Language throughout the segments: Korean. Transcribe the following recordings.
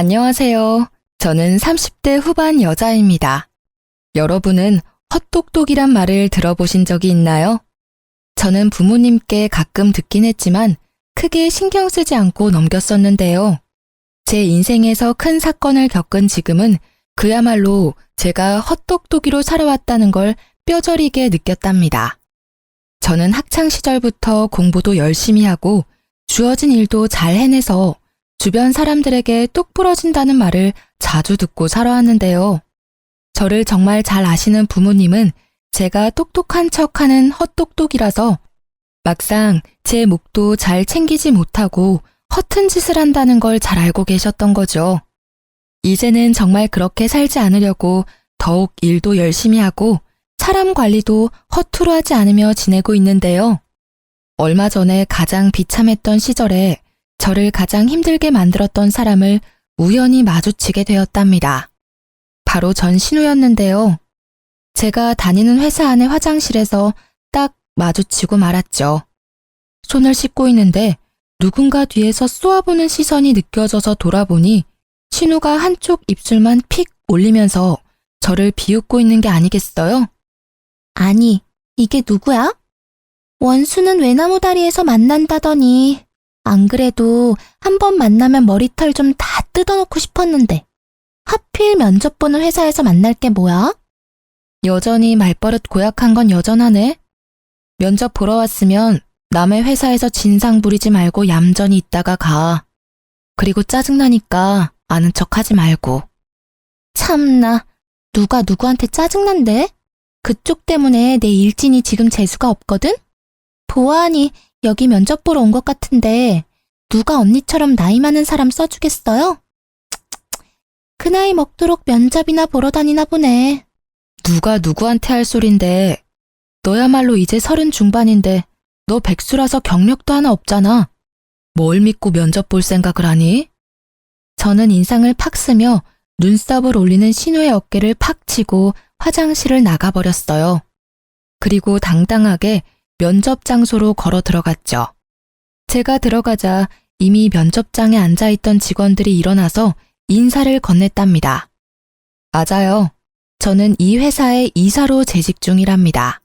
안녕하세요. 저는 30대 후반 여자입니다. 여러분은 헛똑똑이란 말을 들어보신 적이 있나요? 저는 부모님께 가끔 듣긴 했지만 크게 신경 쓰지 않고 넘겼었는데요. 제 인생에서 큰 사건을 겪은 지금은 그야말로 제가 헛똑똑이로 살아왔다는 걸 뼈저리게 느꼈답니다. 저는 학창 시절부터 공부도 열심히 하고 주어진 일도 잘 해내서 주변 사람들에게 똑 부러진다는 말을 자주 듣고 살아왔는데요. 저를 정말 잘 아시는 부모님은 제가 똑똑한 척하는 헛똑똑이라서 막상 제 몫도 잘 챙기지 못하고 허튼 짓을 한다는 걸 잘 알고 계셨던 거죠. 이제는 정말 그렇게 살지 않으려고 더욱 일도 열심히 하고 사람 관리도 허투루 하지 않으며 지내고 있는데요. 얼마 전에 가장 비참했던 시절에 저를 가장 힘들게 만들었던 사람을 우연히 마주치게 되었답니다. 바로 전 신우였는데요. 제가 다니는 회사 안의 화장실에서 딱 마주치고 말았죠. 손을 씻고 있는데 누군가 뒤에서 쏘아보는 시선이 느껴져서 돌아보니 신우가 한쪽 입술만 픽 올리면서 저를 비웃고 있는 게 아니겠어요? 아니, 이게 누구야? 원수는 외나무 다리에서 만난다더니 안 그래도 한 번 만나면 머리털 좀 다 뜯어놓고 싶었는데 하필 면접 보는 회사에서 만날 게 뭐야? 여전히 말버릇 고약한 건 여전하네. 면접 보러 왔으면 남의 회사에서 진상 부리지 말고 얌전히 있다가 가. 그리고 짜증나니까 아는 척 하지 말고. 참나, 누가 누구한테 짜증난대? 그쪽 때문에 내 일진이 지금 재수가 없거든? 보아하니 여기 면접 보러 온 것 같은데 누가 언니처럼 나이 많은 사람 써주겠어요? 그 나이 먹도록 면접이나 보러 다니나 보네. 누가 누구한테 할 소린데. 너야말로 이제 30 중반인데 너 백수라서 경력도 하나 없잖아. 뭘 믿고 면접 볼 생각을 하니? 저는 인상을 팍 쓰며 눈썹을 올리는 신우의 어깨를 팍 치고 화장실을 나가버렸어요. 그리고 당당하게 면접 장소로 걸어 들어갔죠. 제가 들어가자 이미 면접장에 앉아있던 직원들이 일어나서 인사를 건넸답니다. 맞아요. 저는 이 회사의 이사로 재직 중이랍니다.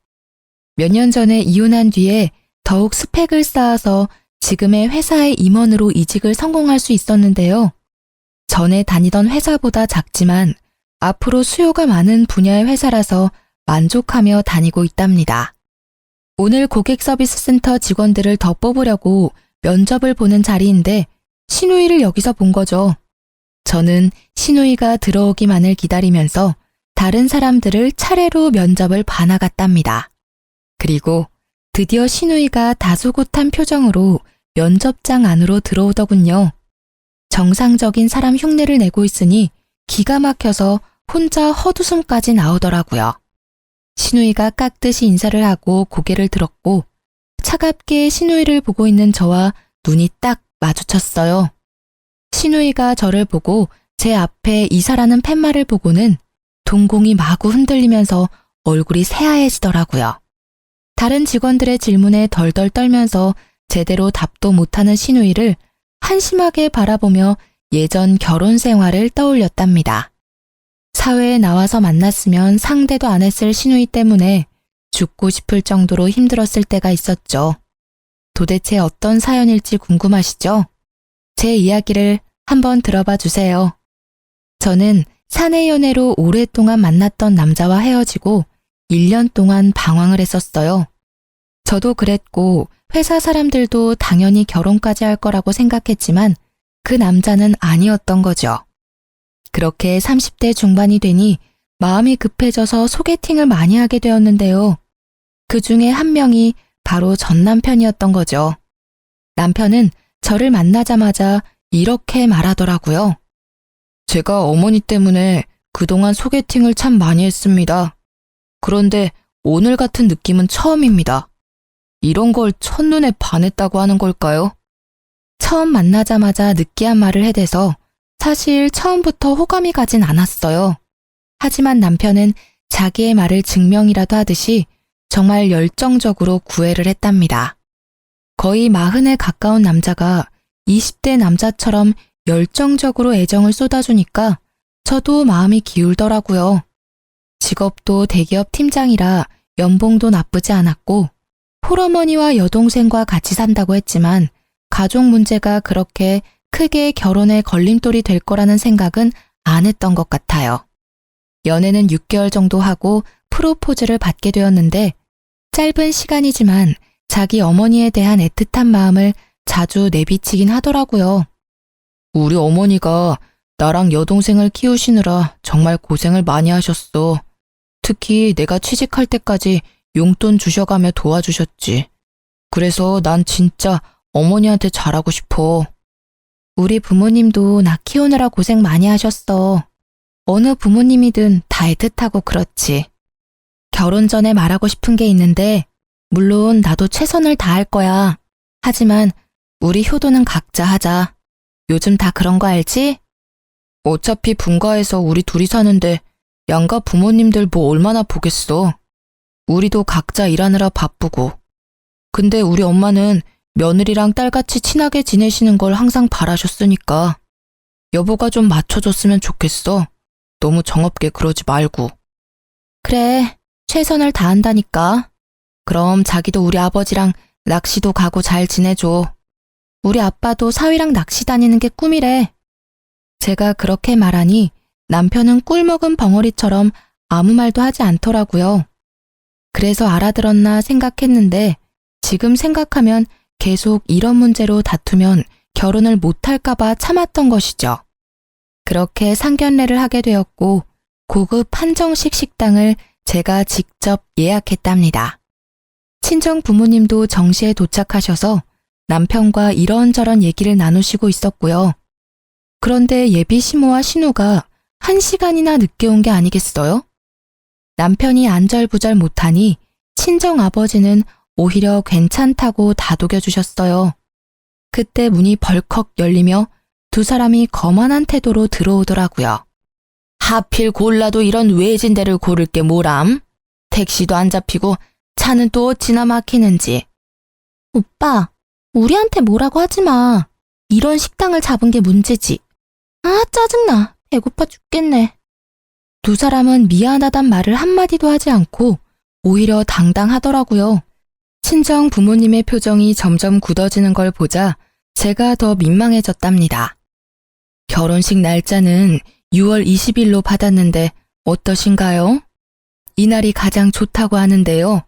몇 년 전에 이혼한 뒤에 더욱 스펙을 쌓아서 지금의 회사의 임원으로 이직을 성공할 수 있었는데요. 전에 다니던 회사보다 작지만 앞으로 수요가 많은 분야의 회사라서 만족하며 다니고 있답니다. 오늘 고객 서비스 센터 직원들을 더 뽑으려고 면접을 보는 자리인데 신우이를 여기서 본 거죠. 저는 신우이가 들어오기만을 기다리면서 다른 사람들을 차례로 면접을 봐나갔답니다. 그리고 드디어 신우이가 다소곳한 표정으로 면접장 안으로 들어오더군요. 정상적인 사람 흉내를 내고 있으니 기가 막혀서 혼자 헛웃음까지 나오더라고요. 신우이가 깍듯이 인사를 하고 고개를 들었고 차갑게 신우이를 보고 있는 저와 눈이 딱 마주쳤어요. 신우이가 저를 보고 제 앞에 이사라는 팻말을 보고는 동공이 마구 흔들리면서 얼굴이 새하얘지더라고요. 다른 직원들의 질문에 덜덜 떨면서 제대로 답도 못하는 신우이를 한심하게 바라보며 예전 결혼 생활을 떠올렸답니다. 사회에 나와서 만났으면 상대도 안 했을 신우이 때문에 죽고 싶을 정도로 힘들었을 때가 있었죠. 도대체 어떤 사연일지 궁금하시죠? 제 이야기를 한번 들어봐 주세요. 저는 사내 연애로 오랫동안 만났던 남자와 헤어지고 1년 동안 방황을 했었어요. 저도 그랬고 회사 사람들도 당연히 결혼까지 할 거라고 생각했지만 그 남자는 아니었던 거죠. 그렇게 30대 중반이 되니 마음이 급해져서 소개팅을 많이 하게 되었는데요. 그 중에 한 명이 바로 전 남편이었던 거죠. 남편은 저를 만나자마자 이렇게 말하더라고요. 제가 어머니 때문에 그동안 소개팅을 참 많이 했습니다. 그런데 오늘 같은 느낌은 처음입니다. 이런 걸 첫눈에 반했다고 하는 걸까요? 처음 만나자마자 느끼한 말을 해대서 사실 처음부터 호감이 가진 않았어요. 하지만 남편은 자기의 말을 증명이라도 하듯이 정말 열정적으로 구애를 했답니다. 거의 40에 가까운 남자가 20대 남자처럼 열정적으로 애정을 쏟아주니까 저도 마음이 기울더라고요. 직업도 대기업 팀장이라 연봉도 나쁘지 않았고 홀어머니와 여동생과 같이 산다고 했지만 가족 문제가 그렇게 크게 결혼에 걸림돌이 될 거라는 생각은 안 했던 것 같아요. 연애는 6개월 정도 하고 프로포즈를 받게 되었는데 짧은 시간이지만 자기 어머니에 대한 애틋한 마음을 자주 내비치긴 하더라고요. 우리 어머니가 나랑 여동생을 키우시느라 정말 고생을 많이 하셨어. 특히 내가 취직할 때까지 용돈 주셔가며 도와주셨지. 그래서 난 진짜 어머니한테 잘하고 싶어. 우리 부모님도 나 키우느라 고생 많이 하셨어. 어느 부모님이든 다 애틋하고 그렇지. 결혼 전에 말하고 싶은 게 있는데 물론 나도 최선을 다할 거야. 하지만 우리 효도는 각자 하자. 요즘 다 그런 거 알지? 어차피 분가에서 우리 둘이 사는데 양가 부모님들 뭐 얼마나 보겠어. 우리도 각자 일하느라 바쁘고. 근데 우리 엄마는 며느리랑 딸같이 친하게 지내시는 걸 항상 바라셨으니까 여보가 좀 맞춰줬으면 좋겠어. 너무 정없게 그러지 말고. 그래, 최선을 다한다니까. 그럼 자기도 우리 아버지랑 낚시도 가고 잘 지내줘. 우리 아빠도 사위랑 낚시 다니는 게 꿈이래. 제가 그렇게 말하니 남편은 꿀먹은 벙어리처럼 아무 말도 하지 않더라고요. 그래서 알아들었나 생각했는데 지금 생각하면 계속 이런 문제로 다투면 결혼을 못할까봐 참았던 것이죠. 그렇게 상견례를 하게 되었고 고급 한정식 식당을 제가 직접 예약했답니다. 친정 부모님도 정시에 도착하셔서 남편과 이런저런 얘기를 나누시고 있었고요. 그런데 예비 시모와 신우가 1시간이나 늦게 온 게 아니겠어요? 남편이 안절부절 못하니 친정 아버지는 오히려 괜찮다고 다독여주셨어요. 그때 문이 벌컥 열리며 두 사람이 거만한 태도로 들어오더라고요. 하필 골라도 이런 외진 데를 고를 게 뭐람? 택시도 안 잡히고 차는 또 어찌나 막히는지. 오빠, 우리한테 뭐라고 하지 마. 이런 식당을 잡은 게 문제지. 아, 짜증나. 배고파 죽겠네. 두 사람은 미안하단 말을 한마디도 하지 않고 오히려 당당하더라고요. 친정 부모님의 표정이 점점 굳어지는 걸 보자 제가 더 민망해졌답니다. 결혼식 날짜는 6월 20일로 받았는데 어떠신가요? 이날이 가장 좋다고 하는데요.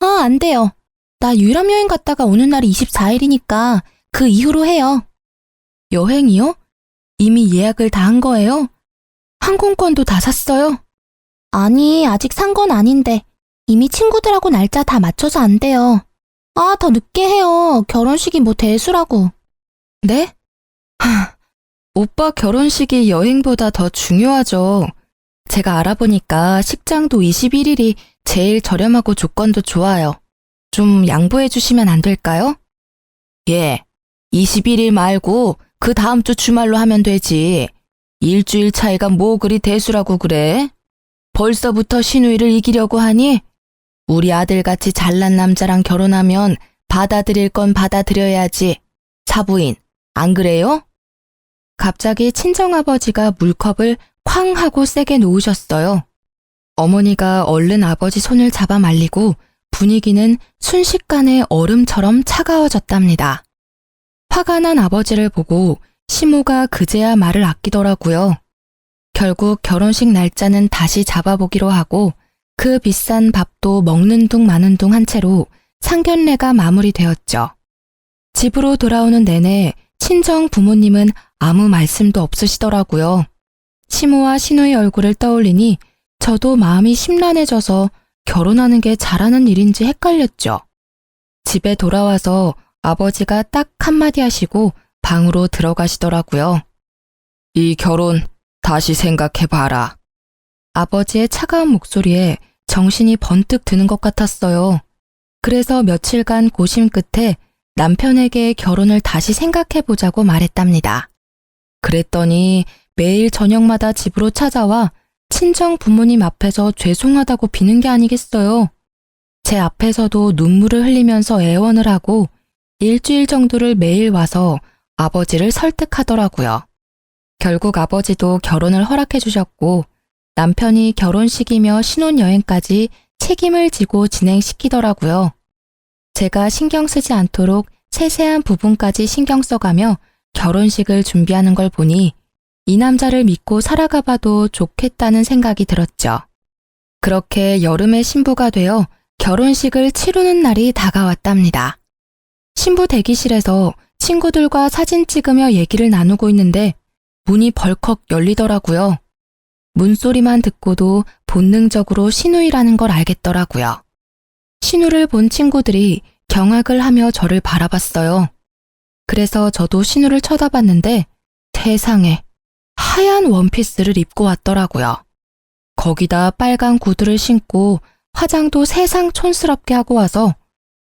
아, 안 돼요. 나 유럽 여행 갔다가 오는 날이 24일이니까 그 이후로 해요. 여행이요? 이미 예약을 다 한 거예요? 항공권도 다 샀어요? 아니, 아직 산 건 아닌데 이미 친구들하고 날짜 다 맞춰서 안 돼요. 아, 더 늦게 해요. 결혼식이 뭐 대수라고. 네? 오빠 결혼식이 여행보다 더 중요하죠. 제가 알아보니까 식장도 21일이 제일 저렴하고 조건도 좋아요. 좀 양보해 주시면 안 될까요? 예, 21일 말고 그 다음 주 주말로 하면 되지. 일주일 차이가 뭐 그리 대수라고 그래? 벌써부터 신우이를 이기려고 하니? 우리 아들같이 잘난 남자랑 결혼하면 받아들일 건 받아들여야지. 사부인, 안 그래요? 갑자기 친정아버지가 물컵을 쾅 하고 세게 놓으셨어요. 어머니가 얼른 아버지 손을 잡아 말리고 분위기는 순식간에 얼음처럼 차가워졌답니다. 화가 난 아버지를 보고 시모가 그제야 말을 아끼더라고요. 결국 결혼식 날짜는 다시 잡아보기로 하고 그 비싼 밥도 먹는 둥 마는 둥 한 채로 상견례가 마무리되었죠. 집으로 돌아오는 내내 친정 부모님은 아무 말씀도 없으시더라고요. 시모와 신우의 얼굴을 떠올리니 저도 마음이 심란해져서 결혼하는 게 잘하는 일인지 헷갈렸죠. 집에 돌아와서 아버지가 딱 한마디 하시고 방으로 들어가시더라고요. 이 결혼 다시 생각해봐라. 아버지의 차가운 목소리에 정신이 번뜩 드는 것 같았어요. 그래서 며칠간 고심 끝에 남편에게 결혼을 다시 생각해보자고 말했답니다. 그랬더니 매일 저녁마다 집으로 찾아와 친정 부모님 앞에서 죄송하다고 비는 게 아니겠어요. 제 앞에서도 눈물을 흘리면서 애원을 하고 일주일 정도를 매일 와서 아버지를 설득하더라고요. 결국 아버지도 결혼을 허락해 주셨고 남편이 결혼식이며 신혼여행까지 책임을 지고 진행시키더라고요. 제가 신경 쓰지 않도록 세세한 부분까지 신경 써가며 결혼식을 준비하는 걸 보니 이 남자를 믿고 살아가 봐도 좋겠다는 생각이 들었죠. 그렇게 여름에 신부가 되어 결혼식을 치르는 날이 다가왔답니다. 신부 대기실에서 친구들과 사진 찍으며 얘기를 나누고 있는데 문이 벌컥 열리더라고요. 문소리만 듣고도 본능적으로 신우이라는 걸 알겠더라고요. 신우를 본 친구들이 경악을 하며 저를 바라봤어요. 그래서 저도 신우를 쳐다봤는데 세상에 하얀 원피스를 입고 왔더라고요. 거기다 빨간 구두를 신고 화장도 세상 촌스럽게 하고 와서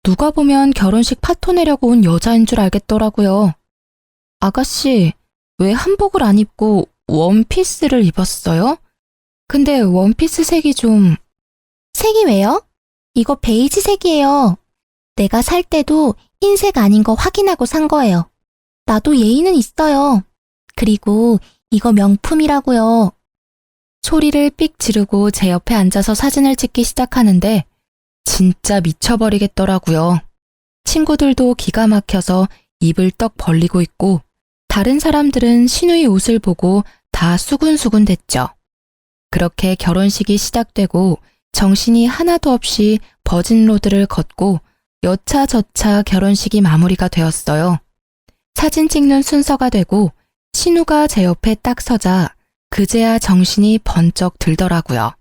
누가 보면 결혼식 파토 내려고 온 여자인 줄 알겠더라고요. 아가씨, 왜 한복을 안 입고 원피스를 입었어요? 근데 원피스 색이 좀... 색이 왜요? 이거 베이지색이에요. 내가 살 때도 흰색 아닌 거 확인하고 산 거예요. 나도 예의는 있어요. 그리고 이거 명품이라고요. 소리를 삑 지르고 제 옆에 앉아서 사진을 찍기 시작하는데 진짜 미쳐버리겠더라고요. 친구들도 기가 막혀서 입을 떡 벌리고 있고 다른 사람들은 신우의 옷을 보고 다 수군수군 됐죠. 그렇게 결혼식이 시작되고 정신이 하나도 없이 버진로드를 걷고 여차저차 결혼식이 마무리가 되었어요. 사진 찍는 순서가 되고 신우가 제 옆에 딱 서자 그제야 정신이 번쩍 들더라고요.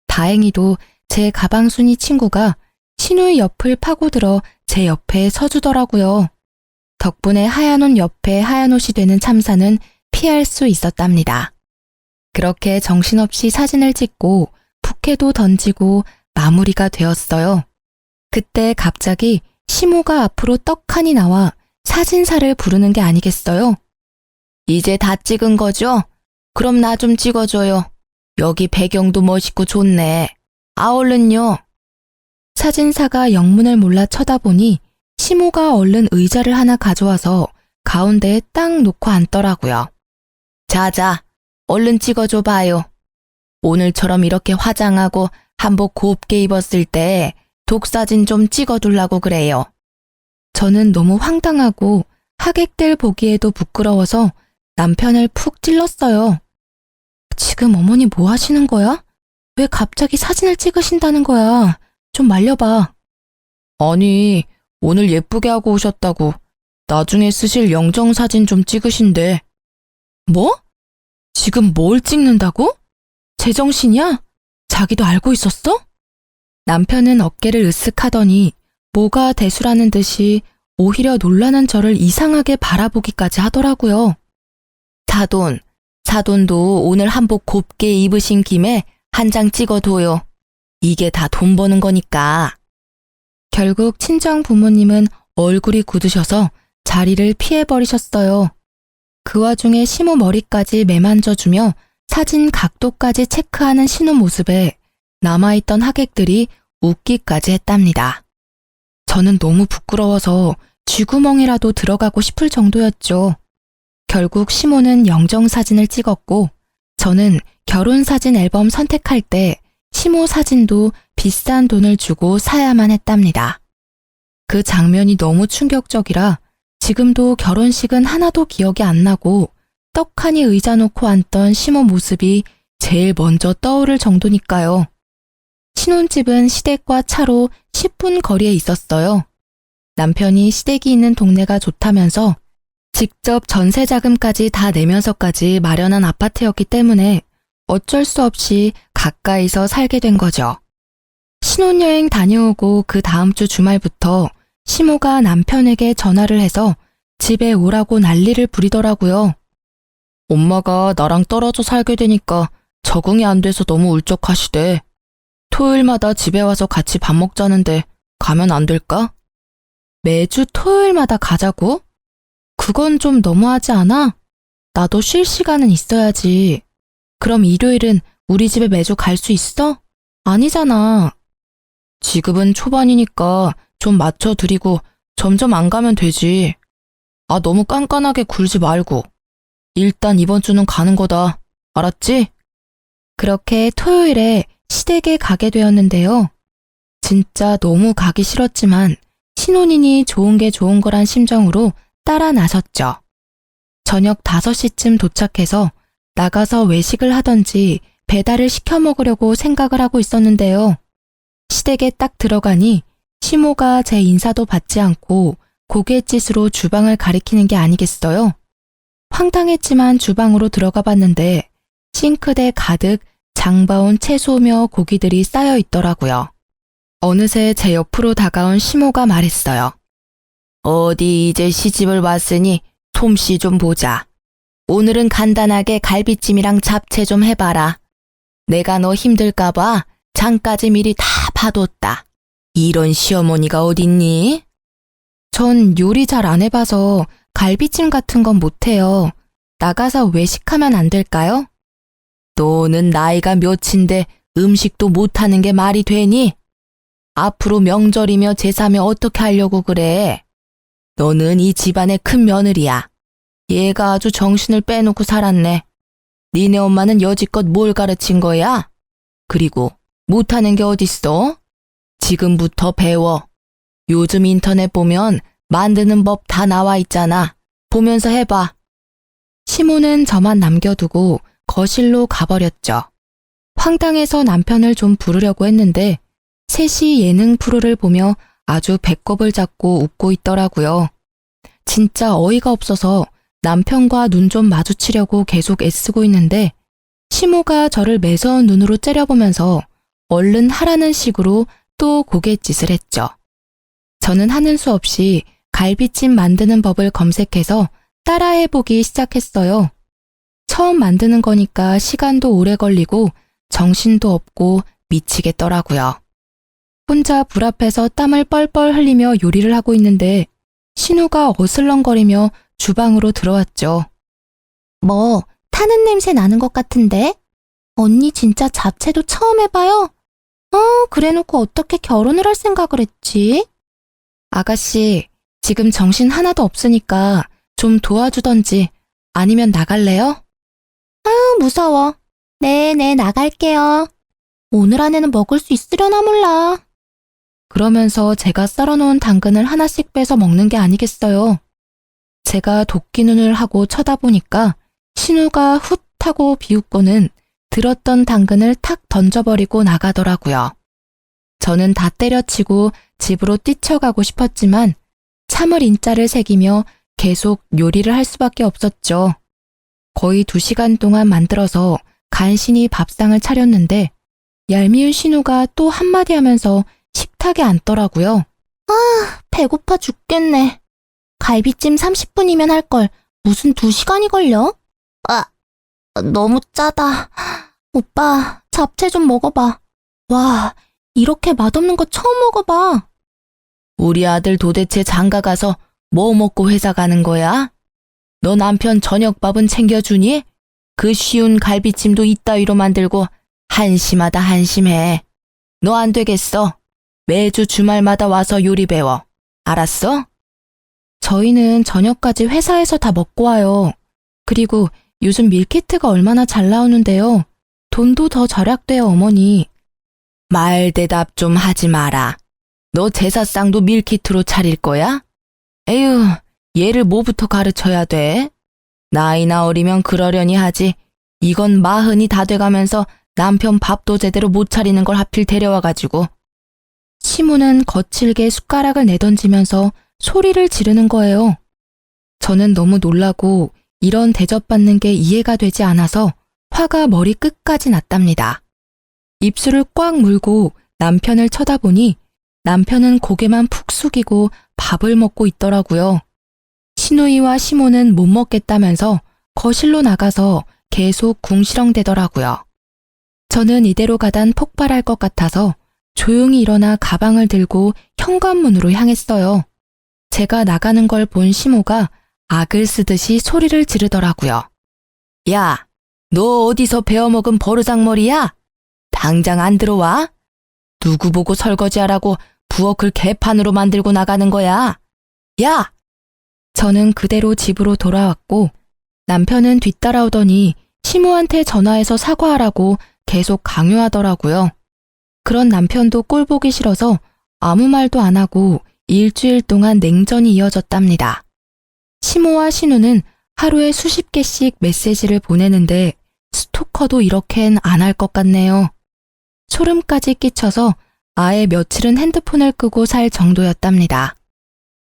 다행히도 제 가방순이 친구가 신우의 옆을 파고들어 제 옆에 서주더라고요. 덕분에 하얀 옷 옆에 하얀 옷이 되는 참사는 피할 수 있었답니다. 그렇게 정신없이 사진을 찍고 부케도 던지고 마무리가 되었어요. 그때 갑자기 시모가 앞으로 떡하니 나와 사진사를 부르는 게 아니겠어요? 이제 다 찍은 거죠? 그럼 나 좀 찍어줘요. 여기 배경도 멋있고 좋네. 아, 얼른요. 사진사가 영문을 몰라 쳐다보니 시모가 얼른 의자를 하나 가져와서 가운데에 딱 놓고 앉더라고요. 자자, 얼른 찍어줘 봐요. 오늘처럼 이렇게 화장하고 한복 곱게 입었을 때 독사진 좀 찍어두려고 그래요. 저는 너무 황당하고 하객들 보기에도 부끄러워서 남편을 푹 찔렀어요. 지금 어머니 뭐 하시는 거야? 왜 갑자기 사진을 찍으신다는 거야? 좀 말려봐. 아니, 오늘 예쁘게 하고 오셨다고 나중에 쓰실 영정사진 좀 찍으신대. 뭐? 지금 뭘 찍는다고? 제정신이야? 자기도 알고 있었어? 남편은 어깨를 으쓱하더니 뭐가 대수라는 듯이 오히려 놀라는 저를 이상하게 바라보기까지 하더라고요. 사돈도 오늘 한복 곱게 입으신 김에 한 장 찍어둬요. 이게 다 돈 버는 거니까. 결국 친정 부모님은 얼굴이 굳으셔서 자리를 피해버리셨어요. 그 와중에 시모 머리까지 매만져주며 사진 각도까지 체크하는 신우 모습에 남아있던 하객들이 웃기까지 했답니다. 저는 너무 부끄러워서 쥐구멍이라도 들어가고 싶을 정도였죠. 결국 시모는 영정사진을 찍었고 저는 결혼사진 앨범 선택할 때 시모 사진도 비싼 돈을 주고 사야만 했답니다. 그 장면이 너무 충격적이라 지금도 결혼식은 하나도 기억이 안 나고 떡하니 의자 놓고 앉던 시모 모습이 제일 먼저 떠오를 정도니까요. 신혼집은 시댁과 차로 10분 거리에 있었어요. 남편이 시댁이 있는 동네가 좋다면서 직접 전세 자금까지 다 내면서까지 마련한 아파트였기 때문에 어쩔 수 없이 가까이서 살게 된 거죠. 신혼여행 다녀오고 그 다음 주 주말부터 시모가 남편에게 전화를 해서 집에 오라고 난리를 부리더라고요. 엄마가 나랑 떨어져 살게 되니까 적응이 안 돼서 너무 울적하시대. 토요일마다 집에 와서 같이 밥 먹자는데 가면 안 될까? 매주 토요일마다 가자고? 그건 좀 너무하지 않아? 나도 쉴 시간은 있어야지. 그럼 일요일은 우리 집에 매주 갈 수 있어? 아니잖아. 지금은 초반이니까 좀 맞춰드리고 점점 안 가면 되지. 너무 깐깐하게 굴지 말고. 일단 이번 주는 가는 거다. 알았지? 그렇게 토요일에 시댁에 가게 되었는데요. 진짜 너무 가기 싫었지만 신혼이니 좋은 게 좋은 거란 심정으로 따라 나섰죠. 저녁 5시쯤 도착해서 나가서 외식을 하던지 배달을 시켜 먹으려고 생각을 하고 있었는데요. 시댁에 딱 들어가니 시모가 제 인사도 받지 않고 고갯짓으로 주방을 가리키는 게 아니겠어요? 황당했지만 주방으로 들어가 봤는데 싱크대 가득 장봐온 채소며 고기들이 쌓여 있더라고요. 어느새 제 옆으로 다가온 시모가 말했어요. 어디 이제 시집을 왔으니 솜씨 좀 보자. 오늘은 간단하게 갈비찜이랑 잡채 좀 해봐라. 내가 너 힘들까봐 장까지 미리 다 봐뒀다. 이런 시어머니가 어딨니? 전 요리 잘 안 해봐서 갈비찜 같은 건 못해요. 나가서 외식하면 안 될까요? 너는 나이가 몇인데 음식도 못하는 게 말이 되니? 앞으로 명절이며 제사며 어떻게 하려고 그래? 너는 이 집안의 큰 며느리야. 얘가 아주 정신을 빼놓고 살았네. 니네 엄마는 여지껏 뭘 가르친 거야? 그리고 못하는 게 어딨어? 지금부터 배워. 요즘 인터넷 보면 만드는 법 다 나와 있잖아. 보면서 해봐. 시모는 저만 남겨두고 거실로 가버렸죠. 황당해서 남편을 좀 부르려고 했는데 셋이 예능 프로를 보며 아주 배꼽을 잡고 웃고 있더라고요. 진짜 어이가 없어서 남편과 눈 좀 마주치려고 계속 애쓰고 있는데 시모가 저를 매서운 눈으로 째려보면서 얼른 하라는 식으로 또 고갯짓을 했죠. 저는 하는 수 없이 갈비찜 만드는 법을 검색해서 따라해보기 시작했어요. 처음 만드는 거니까 시간도 오래 걸리고 정신도 없고 미치겠더라고요. 혼자 불 앞에서 땀을 뻘뻘 흘리며 요리를 하고 있는데 신우가 어슬렁거리며 주방으로 들어왔죠. 뭐, 타는 냄새 나는 것 같은데? 언니 진짜 잡채도 처음 해봐요? 그래놓고 어떻게 결혼을 할 생각을 했지? 아가씨, 지금 정신 하나도 없으니까 좀 도와주던지 아니면 나갈래요? 무서워. 네네, 나갈게요. 오늘 안에는 먹을 수 있으려나 몰라. 그러면서 제가 썰어놓은 당근을 하나씩 빼서 먹는 게 아니겠어요. 제가 도끼 눈을 하고 쳐다보니까 신우가 훗 하고 비웃고는 들었던 당근을 탁 던져버리고 나가더라고요. 저는 다 때려치고 집으로 뛰쳐가고 싶었지만 참을 인자를 새기며 계속 요리를 할 수밖에 없었죠. 거의 2시간 동안 만들어서 간신히 밥상을 차렸는데 얄미운 신우가 또 한마디 하면서 식탁에 앉더라고요. 배고파 죽겠네. 갈비찜 30분이면 할 걸 무슨 2시간이 걸려? 너무 짜다. 오빠, 잡채 좀 먹어봐. 와, 이렇게 맛없는 거 처음 먹어봐. 우리 아들 도대체 장가 가서 뭐 먹고 회사 가는 거야? 너 남편 저녁밥은 챙겨주니? 그 쉬운 갈비찜도 이따위로 만들고 한심하다 한심해. 너 안 되겠어. 매주 주말마다 와서 요리 배워. 알았어? 저희는 저녁까지 회사에서 다 먹고 와요. 그리고 요즘 밀키트가 얼마나 잘 나오는데요. 돈도 더 절약돼요, 어머니. 말 대답 좀 하지 마라. 너 제사상도 밀키트로 차릴 거야? 에휴, 얘를 뭐부터 가르쳐야 돼? 나이나 어리면 그러려니 하지. 이건 40이 다 돼가면서 남편 밥도 제대로 못 차리는 걸 하필 데려와가지고. 시모는 거칠게 숟가락을 내던지면서 소리를 지르는 거예요. 저는 너무 놀라고 이런 대접받는 게 이해가 되지 않아서 화가 머리 끝까지 났답니다. 입술을 꽉 물고 남편을 쳐다보니 남편은 고개만 푹 숙이고 밥을 먹고 있더라고요. 시누이와 시모는 못 먹겠다면서 거실로 나가서 계속 궁시렁대더라고요. 저는 이대로 가단 폭발할 것 같아서 조용히 일어나 가방을 들고 현관문으로 향했어요. 제가 나가는 걸 본 시모가 악을 쓰듯이 소리를 지르더라고요. 야, 너 어디서 배워먹은 버르장머리야? 당장 안 들어와? 누구 보고 설거지하라고 부엌을 개판으로 만들고 나가는 거야? 야! 저는 그대로 집으로 돌아왔고 남편은 뒤따라오더니 시모한테 전화해서 사과하라고 계속 강요하더라고요. 그런 남편도 꼴 보기 싫어서 아무 말도 안 하고 일주일 동안 냉전이 이어졌답니다. 시모와 신우는 하루에 수십 개씩 메시지를 보내는데 스토커도 이렇게는 안 할 것 같네요. 소름까지 끼쳐서 아예 며칠은 핸드폰을 끄고 살 정도였답니다.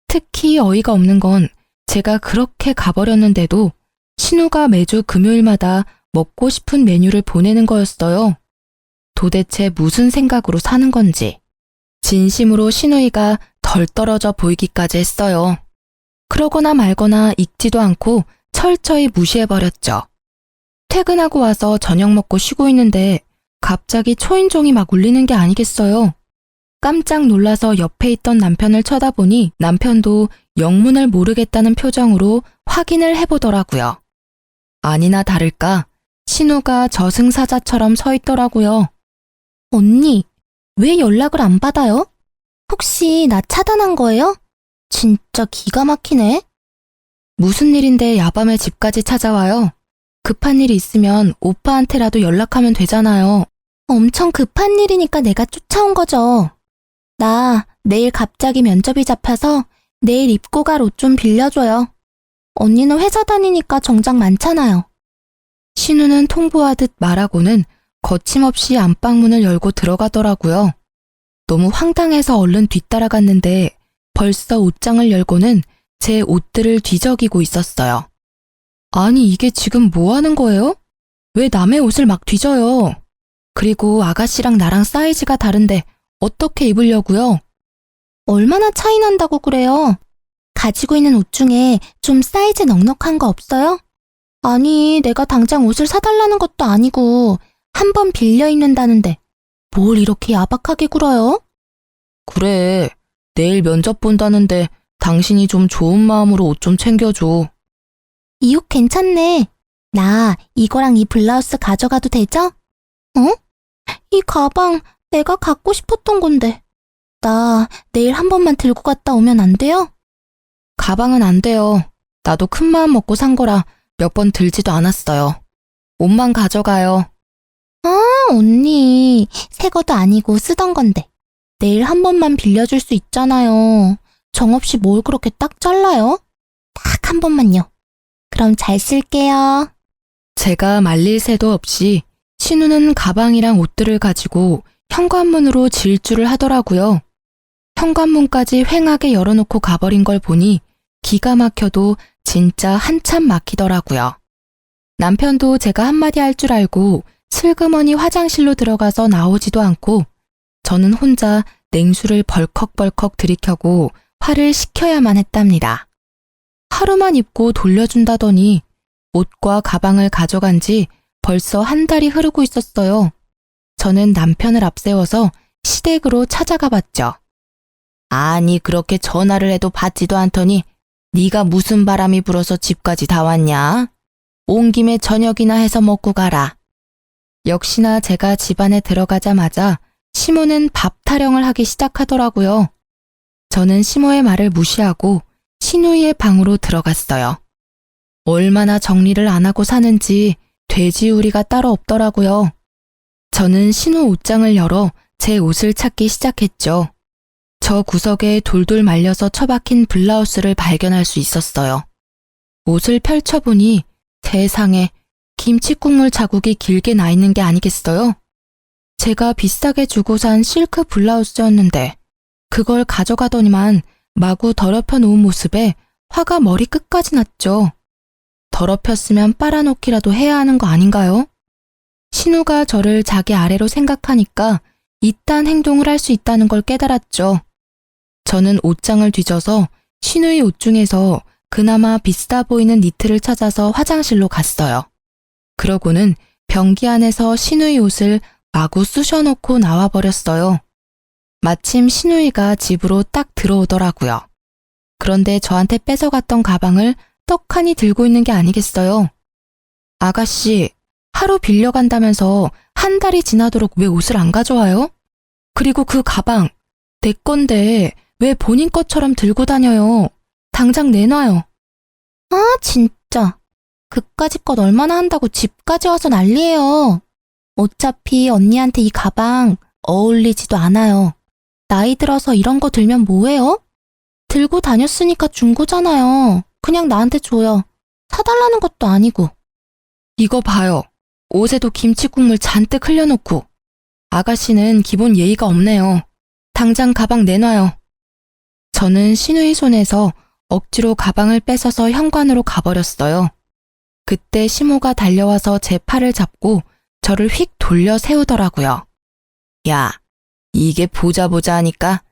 특히 어이가 없는 건 제가 그렇게 가버렸는데도 신우가 매주 금요일마다 먹고 싶은 메뉴를 보내는 거였어요. 도대체 무슨 생각으로 사는 건지. 진심으로 신우이가 덜 떨어져 보이기까지 했어요. 그러거나 말거나 읽지도 않고 철저히 무시해버렸죠. 퇴근하고 와서 저녁 먹고 쉬고 있는데 갑자기 초인종이 막 울리는 게 아니겠어요. 깜짝 놀라서 옆에 있던 남편을 쳐다보니 남편도 영문을 모르겠다는 표정으로 확인을 해보더라고요. 아니나 다를까 신우가 저승사자처럼 서 있더라고요. 언니, 왜 연락을 안 받아요? 혹시 나 차단한 거예요? 진짜 기가 막히네. 무슨 일인데 야밤에 집까지 찾아와요? 급한 일이 있으면 오빠한테라도 연락하면 되잖아요. 엄청 급한 일이니까 내가 쫓아온 거죠. 나 내일 갑자기 면접이 잡혀서 내일 입고 갈 옷 좀 빌려줘요. 언니는 회사 다니니까 정장 많잖아요. 신우는 통보하듯 말하고는 거침없이 안방문을 열고 들어가더라고요. 너무 황당해서 얼른 뒤따라갔는데 벌써 옷장을 열고는 제 옷들을 뒤적이고 있었어요. 아니 이게 지금 뭐 하는 거예요? 왜 남의 옷을 막 뒤져요? 그리고 아가씨랑 나랑 사이즈가 다른데 어떻게 입으려고요? 얼마나 차이 난다고 그래요? 가지고 있는 옷 중에 좀 사이즈 넉넉한 거 없어요? 아니, 내가 당장 옷을 사달라는 것도 아니고 한 번 빌려 입는다는데 뭘 이렇게 야박하게 굴어요? 그래, 내일 면접 본다는데 당신이 좀 좋은 마음으로 옷 좀 챙겨줘. 이 옷 괜찮네. 나 이거랑 이 블라우스 가져가도 되죠? 어? 이 가방 내가 갖고 싶었던 건데. 나 내일 한 번만 들고 갔다 오면 안 돼요? 가방은 안 돼요. 나도 큰 마음 먹고 산 거라 몇 번 들지도 않았어요. 옷만 가져가요. 언니, 새 것도 아니고 쓰던 건데. 내일 한 번만 빌려줄 수 있잖아요. 정없이 뭘 그렇게 딱 잘라요? 딱 한 번만요. 그럼 잘 쓸게요. 제가 말릴 새도 없이 신우는 가방이랑 옷들을 가지고 현관문으로 질주를 하더라고요. 현관문까지 휑하게 열어놓고 가버린 걸 보니 기가 막혀도 진짜 한참 막히더라고요. 남편도 제가 한마디 할 줄 알고 슬그머니 화장실로 들어가서 나오지도 않고 저는 혼자 냉수를 벌컥벌컥 들이켜고 화를 식혀야만 했답니다. 하루만 입고 돌려준다더니 옷과 가방을 가져간 지 벌써 한 달이 흐르고 있었어요. 저는 남편을 앞세워서 시댁으로 찾아가 봤죠. 아니 그렇게 전화를 해도 받지도 않더니 네가 무슨 바람이 불어서 집까지 다 왔냐? 온 김에 저녁이나 해서 먹고 가라. 역시나 제가 집안에 들어가자마자 시모는 밥 타령을 하기 시작하더라고요. 저는 시모의 말을 무시하고 신우이의 방으로 들어갔어요. 얼마나 정리를 안 하고 사는지 돼지우리가 따로 없더라고요. 저는 신우 옷장을 열어 제 옷을 찾기 시작했죠. 저 구석에 돌돌 말려서 처박힌 블라우스를 발견할 수 있었어요. 옷을 펼쳐보니 세상에 김치국물 자국이 길게 나 있는 게 아니겠어요? 제가 비싸게 주고 산 실크 블라우스였는데 그걸 가져가더니만 마구 더럽혀 놓은 모습에 화가 머리 끝까지 났죠. 더럽혔으면 빨아놓기라도 해야 하는 거 아닌가요? 신우가 저를 자기 아래로 생각하니까 이딴 행동을 할 수 있다는 걸 깨달았죠. 저는 옷장을 뒤져서 신우의 옷 중에서 그나마 비싸 보이는 니트를 찾아서 화장실로 갔어요. 그러고는 변기 안에서 신우의 옷을 마구 쑤셔놓고 나와버렸어요. 마침 신우이가 집으로 딱 들어오더라고요. 그런데 저한테 뺏어갔던 가방을 떡하니 들고 있는 게 아니겠어요. 아가씨, 하루 빌려간다면서 한 달이 지나도록 왜 옷을 안 가져와요? 그리고 그 가방, 내 건데 왜 본인 것처럼 들고 다녀요? 당장 내놔요. 아, 진짜. 그까짓 것 얼마나 한다고 집까지 와서 난리예요. 어차피 언니한테 이 가방 어울리지도 않아요. 나이 들어서 이런 거 들면 뭐해요? 들고 다녔으니까 준 거잖아요. 그냥 나한테 줘요. 사달라는 것도 아니고. 이거 봐요. 옷에도 김치국물 잔뜩 흘려놓고. 아가씨는 기본 예의가 없네요. 당장 가방 내놔요. 저는 신우이 손에서 억지로 가방을 뺏어서 현관으로 가버렸어요. 그때 시모가 달려와서 제 팔을 잡고 저를 휙 돌려 세우더라고요. 야, 이게 보자 하니까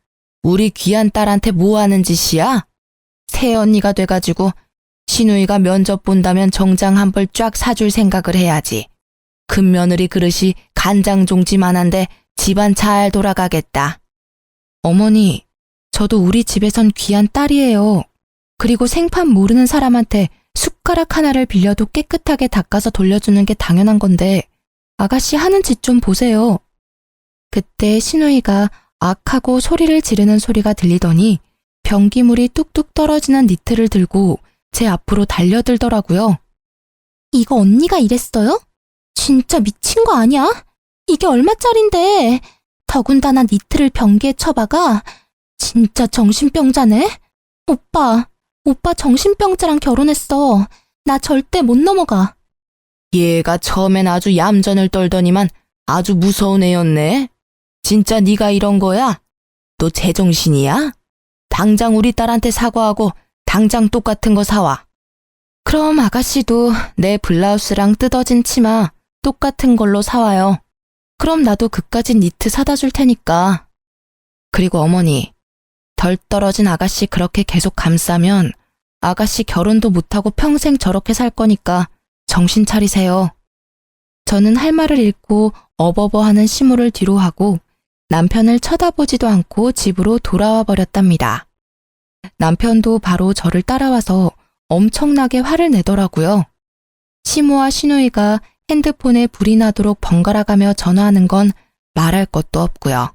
우리 귀한 딸한테 뭐 하는 짓이야? 새언니가 돼가지고 신우이가 면접 본다면 정장 한 벌 쫙 사줄 생각을 해야지. 큰며느리 그릇이 간장종지만한데 집안 잘 돌아가겠다. 어머니, 저도 우리 집에선 귀한 딸이에요. 그리고 생판 모르는 사람한테 숟가락 하나를 빌려도 깨끗하게 닦아서 돌려주는 게 당연한 건데 아가씨 하는 짓 좀 보세요. 그때 신우이가 악하고 소리를 지르는 소리가 들리더니 변기물이 뚝뚝 떨어지는 니트를 들고 제 앞으로 달려들더라고요. 이거 언니가 이랬어요? 진짜 미친 거 아니야? 이게 얼마짜린데? 더군다나 니트를 변기에 쳐박아? 진짜 정신병자네? 오빠 정신병자랑 결혼했어. 나 절대 못 넘어가. 얘가 처음엔 아주 얌전을 떨더니만 아주 무서운 애였네. 진짜 네가 이런 거야? 너 제정신이야? 당장 우리 딸한테 사과하고 당장 똑같은 거 사와. 그럼 아가씨도 내 블라우스랑 뜯어진 치마 똑같은 걸로 사와요. 그럼 나도 그까진 니트 사다 줄 테니까. 그리고 어머니, 덜 떨어진 아가씨 그렇게 계속 감싸면 아가씨 결혼도 못하고 평생 저렇게 살 거니까 정신 차리세요. 저는 할 말을 잃고 어버버하는 시모를 뒤로 하고 남편을 쳐다보지도 않고 집으로 돌아와 버렸답니다. 남편도 바로 저를 따라와서 엄청나게 화를 내더라고요. 시모와 시누이가 핸드폰에 불이 나도록 번갈아가며 전화하는 건 말할 것도 없고요.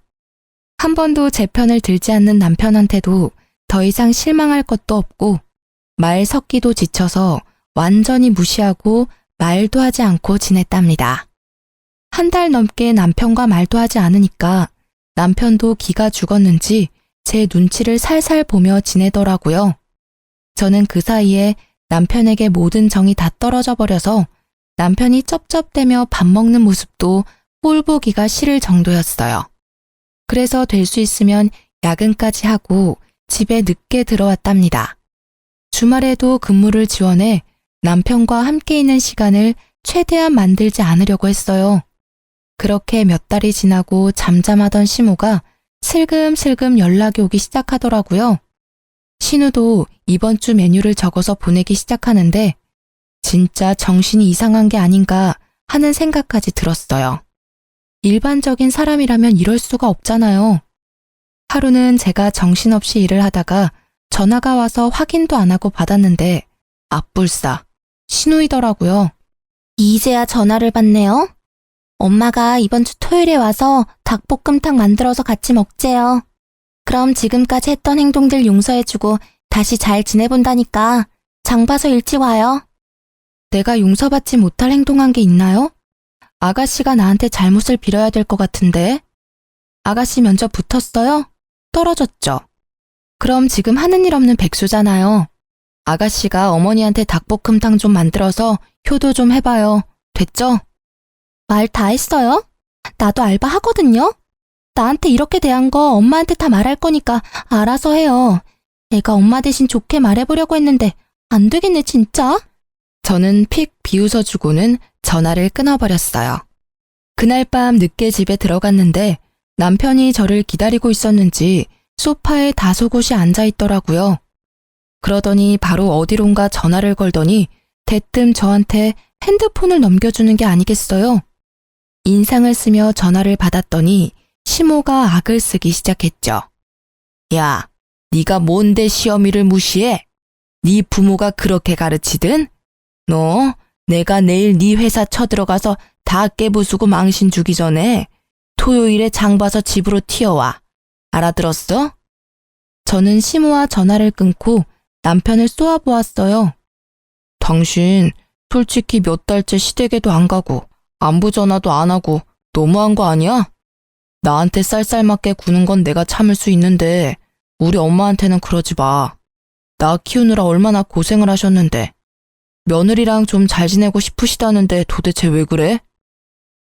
한 번도 제 편을 들지 않는 남편한테도 더 이상 실망할 것도 없고 말 섞기도 지쳐서 완전히 무시하고 말도 하지 않고 지냈답니다. 한 달 넘게 남편과 말도 하지 않으니까 남편도 기가 죽었는지 제 눈치를 살살 보며 지내더라고요. 저는 그 사이에 남편에게 모든 정이 다 떨어져 버려서 남편이 쩝쩝대며 밥 먹는 모습도 꼴 보기가 싫을 정도였어요. 그래서 될 수 있으면 야근까지 하고 집에 늦게 들어왔답니다. 주말에도 근무를 지원해 남편과 함께 있는 시간을 최대한 만들지 않으려고 했어요. 그렇게 몇 달이 지나고 잠잠하던 시모가 슬금슬금 연락이 오기 시작하더라고요. 신우도 이번 주 메뉴를 적어서 보내기 시작하는데 진짜 정신이 이상한 게 아닌가 하는 생각까지 들었어요. 일반적인 사람이라면 이럴 수가 없잖아요. 하루는 제가 정신없이 일을 하다가 전화가 와서 확인도 안 하고 받았는데 앞불싸 신우이더라고요. 이제야 전화를 받네요. 엄마가 이번 주 토요일에 와서 닭볶음탕 만들어서 같이 먹재요. 그럼 지금까지 했던 행동들 용서해주고 다시 잘 지내본다니까 장 봐서 일찍 와요. 내가 용서받지 못할 행동한 게 있나요? 아가씨가 나한테 잘못을 빌어야 될 것 같은데. 아가씨 면접 붙었어요? 떨어졌죠? 그럼 지금 하는 일 없는 백수잖아요. 아가씨가 어머니한테 닭볶음탕 좀 만들어서 효도 좀 해봐요. 됐죠? 말 다 했어요? 나도 알바 하거든요. 나한테 이렇게 대한 거 엄마한테 다 말할 거니까 알아서 해요. 내가 엄마 대신 좋게 말해보려고 했는데 안 되겠네 진짜. 저는 픽 비웃어주고는 전화를 끊어버렸어요. 그날 밤 늦게 집에 들어갔는데 남편이 저를 기다리고 있었는지 소파에 다소곳이 앉아있더라고요. 그러더니 바로 어디론가 전화를 걸더니 대뜸 저한테 핸드폰을 넘겨주는 게 아니겠어요? 인상을 쓰며 전화를 받았더니 시모가 악을 쓰기 시작했죠. 야, 네가 뭔데 시어미를 무시해? 네 부모가 그렇게 가르치든? 너 내가 내일 네 회사 쳐들어가서 다 깨부수고 망신 주기 전에 토요일에 장 봐서 집으로 튀어와. 알아들었어? 저는 시모와 전화를 끊고 남편을 쏘아보았어요. 당신 솔직히 몇 달째 시댁에도 안 가고 안부 전화도 안 하고 너무한 거 아니야? 나한테 쌀쌀맞게 구는 건 내가 참을 수 있는데 우리 엄마한테는 그러지 마. 나 키우느라 얼마나 고생을 하셨는데. 며느리랑 좀 잘 지내고 싶으시다는데 도대체 왜 그래?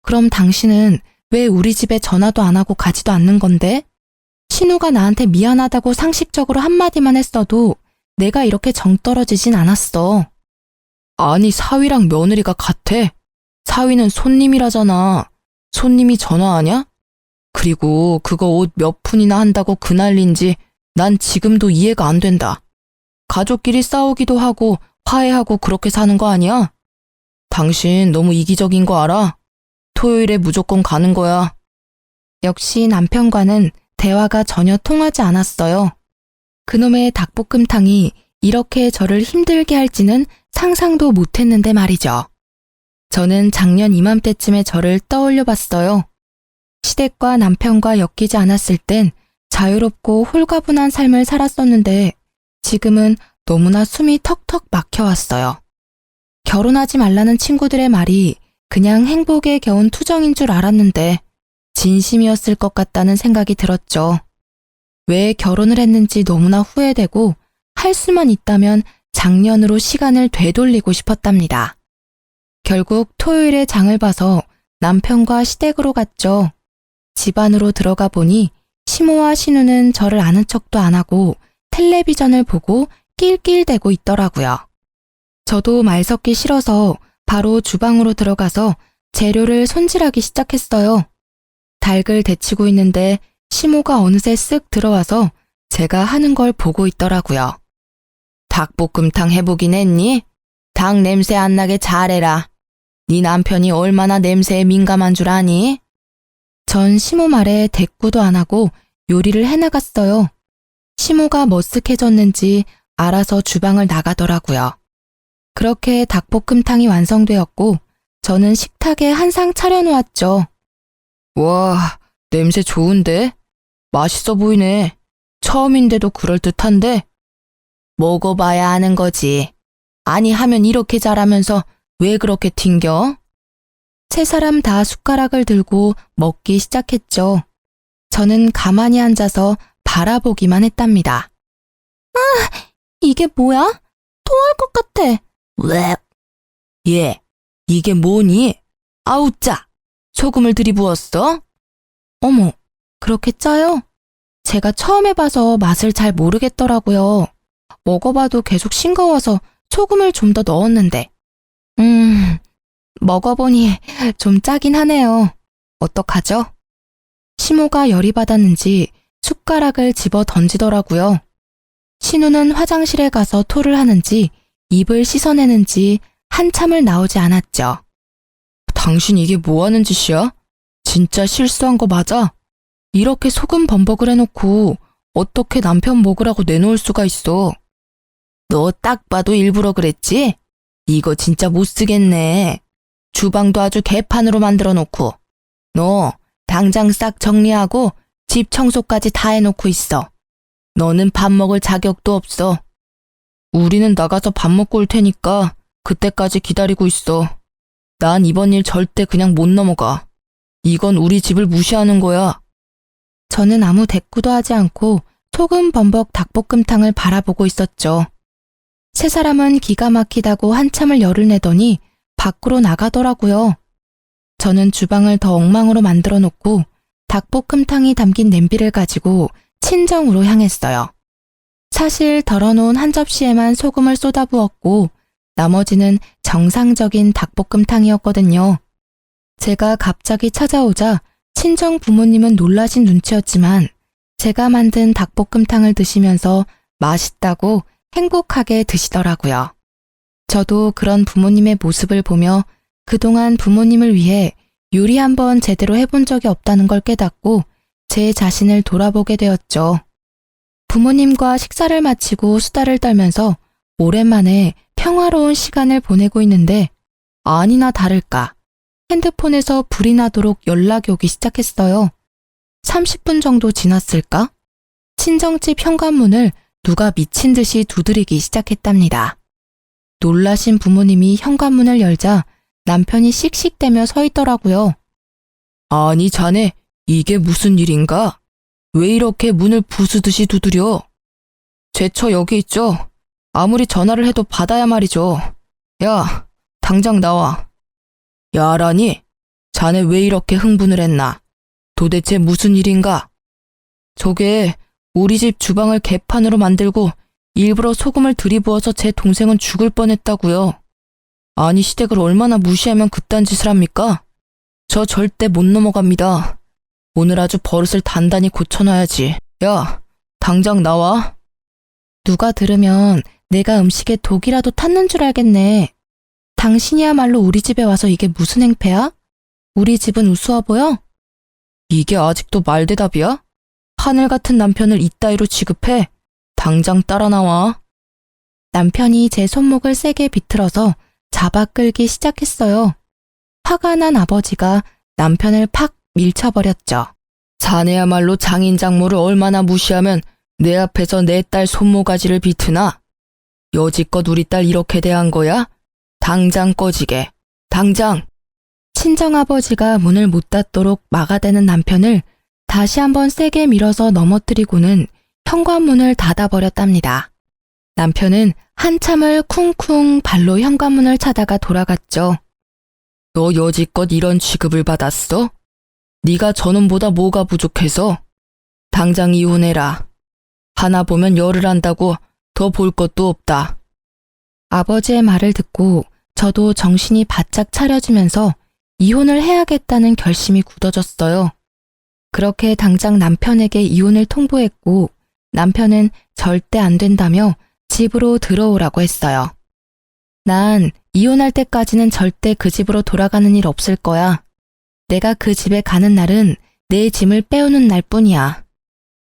그럼 당신은 왜 우리 집에 전화도 안 하고 가지도 않는 건데? 신우가 나한테 미안하다고 상식적으로 한마디만 했어도 내가 이렇게 정 떨어지진 않았어. 아니, 사위랑 며느리가 같아. 사위는 손님이라잖아. 손님이 전화하냐? 그리고 그거 옷 몇 푼이나 한다고 그 난리인지 난 지금도 이해가 안 된다. 가족끼리 싸우기도 하고 화해하고 그렇게 사는 거 아니야? 당신 너무 이기적인 거 알아? 토요일에 무조건 가는 거야. 역시 남편과는 대화가 전혀 통하지 않았어요. 그놈의 닭볶음탕이 이렇게 저를 힘들게 할지는 상상도 못했는데 말이죠. 저는 작년 이맘때쯤에 저를 떠올려 봤어요. 시댁과 남편과 엮이지 않았을 땐 자유롭고 홀가분한 삶을 살았었는데 지금은 너무나 숨이 턱턱 막혀왔어요. 결혼하지 말라는 친구들의 말이 그냥 행복에 겨운 투정인 줄 알았는데 진심이었을 것 같다는 생각이 들었죠. 왜 결혼을 했는지 너무나 후회되고 할 수만 있다면 작년으로 시간을 되돌리고 싶었답니다. 결국 토요일에 장을 봐서 남편과 시댁으로 갔죠. 집 안으로 들어가 보니 시모와 신우는 저를 아는 척도 안 하고 텔레비전을 보고 낄낄대고 있더라고요. 저도 말 섞기 싫어서 바로 주방으로 들어가서 재료를 손질하기 시작했어요. 닭을 데치고 있는데 시모가 어느새 쓱 들어와서 제가 하는 걸 보고 있더라고요. 닭볶음탕 해보긴 했니? 닭 냄새 안 나게 잘해라. 네 남편이 얼마나 냄새에 민감한 줄 아니? 전 시모 말에 대꾸도 안 하고 요리를 해나갔어요. 시모가 머쓱해졌는지 알아서 주방을 나가더라고요. 그렇게 닭볶음탕이 완성되었고 저는 식탁에 한 상 차려놓았죠. 와, 냄새 좋은데? 맛있어 보이네. 처음인데도 그럴듯한데? 먹어봐야 아는 거지. 아니 하면 이렇게 잘하면서 왜 그렇게 튕겨? 세 사람 다 숟가락을 들고 먹기 시작했죠. 저는 가만히 앉아서 바라보기만 했답니다. 이게 뭐야? 토할 것 같아. 왜? 얘, 이게 뭐니? 아우 짜! 소금을 들이부었어? 어머, 그렇게 짜요? 제가 처음 해봐서 맛을 잘 모르겠더라고요. 먹어봐도 계속 싱거워서 소금을 좀 더 넣었는데. 먹어보니 좀 짜긴 하네요. 어떡하죠? 시모가 열이 받았는지 숟가락을 집어 던지더라고요. 신우는 화장실에 가서 토를 하는지 입을 씻어내는지 한참을 나오지 않았죠. 당신 이게 뭐 하는 짓이야? 진짜 실수한 거 맞아? 이렇게 소금 범벅을 해놓고 어떻게 남편 먹으라고 내놓을 수가 있어? 너 딱 봐도 일부러 그랬지? 이거 진짜 못 쓰겠네. 주방도 아주 개판으로 만들어 놓고. 너 당장 싹 정리하고 집 청소까지 다 해놓고 있어. 너는 밥 먹을 자격도 없어. 우리는 나가서 밥 먹고 올 테니까 그때까지 기다리고 있어. 난 이번 일 절대 그냥 못 넘어가. 이건 우리 집을 무시하는 거야. 저는 아무 대꾸도 하지 않고 소금 범벅 닭볶음탕을 바라보고 있었죠. 세 사람은 기가 막히다고 한참을 열을 내더니 밖으로 나가더라고요. 저는 주방을 더 엉망으로 만들어 놓고 닭볶음탕이 담긴 냄비를 가지고 친정으로 향했어요. 사실 덜어놓은 한 접시에만 소금을 쏟아부었고 나머지는 정상적인 닭볶음탕이었거든요. 제가 갑자기 찾아오자 친정 부모님은 놀라신 눈치였지만 제가 만든 닭볶음탕을 드시면서 맛있다고 행복하게 드시더라고요. 저도 그런 부모님의 모습을 보며 그동안 부모님을 위해 요리 한번 제대로 해본 적이 없다는 걸 깨닫고 제 자신을 돌아보게 되었죠. 부모님과 식사를 마치고 수다를 떨면서 오랜만에 평화로운 시간을 보내고 있는데 아니나 다를까 핸드폰에서 불이 나도록 연락이 오기 시작했어요. 30분 정도 지났을까? 친정집 현관문을 누가 미친 듯이 두드리기 시작했답니다. 놀라신 부모님이 현관문을 열자 남편이 씩씩대며 서 있더라고요. 아니, 자네, 이게 무슨 일인가? 왜 이렇게 문을 부수듯이 두드려? 제 차 여기 있죠? 아무리 전화를 해도 받아야 말이죠. 야, 당장 나와. 야라니? 자네 왜 이렇게 흥분을 했나? 도대체 무슨 일인가? 저게 우리 집 주방을 개판으로 만들고 일부러 소금을 들이부어서 제 동생은 죽을 뻔했다고요. 아니, 시댁을 얼마나 무시하면 그딴 짓을 합니까? 저 절대 못 넘어갑니다. 오늘 아주 버릇을 단단히 고쳐놔야지. 야, 당장 나와. 누가 들으면 내가 음식에 독이라도 탔는 줄 알겠네. 당신이야말로 우리 집에 와서 이게 무슨 행패야? 우리 집은 우스워 보여? 이게 아직도 말대답이야? 하늘 같은 남편을 이따위로 취급해? 당장 따라 나와. 남편이 제 손목을 세게 비틀어서 잡아 끌기 시작했어요. 화가 난 아버지가 남편을 팍 밀쳐버렸죠. 자네야말로 장인 장모를 얼마나 무시하면 내 앞에서 내 딸 손모가지를 비트나? 여지껏 우리 딸 이렇게 대한 거야? 당장 꺼지게. 당장! 친정아버지가 문을 못 닫도록 막아대는 남편을 다시 한번 세게 밀어서 넘어뜨리고는 현관문을 닫아버렸답니다. 남편은 한참을 쿵쿵 발로 현관문을 차다가 돌아갔죠. 너 여지껏 이런 취급을 받았어? 네가 저놈보다 뭐가 부족해서? 당장 이혼해라. 하나 보면 열을 한다고 더 볼 것도 없다. 아버지의 말을 듣고 저도 정신이 바짝 차려지면서 이혼을 해야겠다는 결심이 굳어졌어요. 그렇게 당장 남편에게 이혼을 통보했고 남편은 절대 안 된다며 집으로 들어오라고 했어요. 난 이혼할 때까지는 절대 그 집으로 돌아가는 일 없을 거야. 내가 그 집에 가는 날은 내 짐을 빼오는 날뿐이야.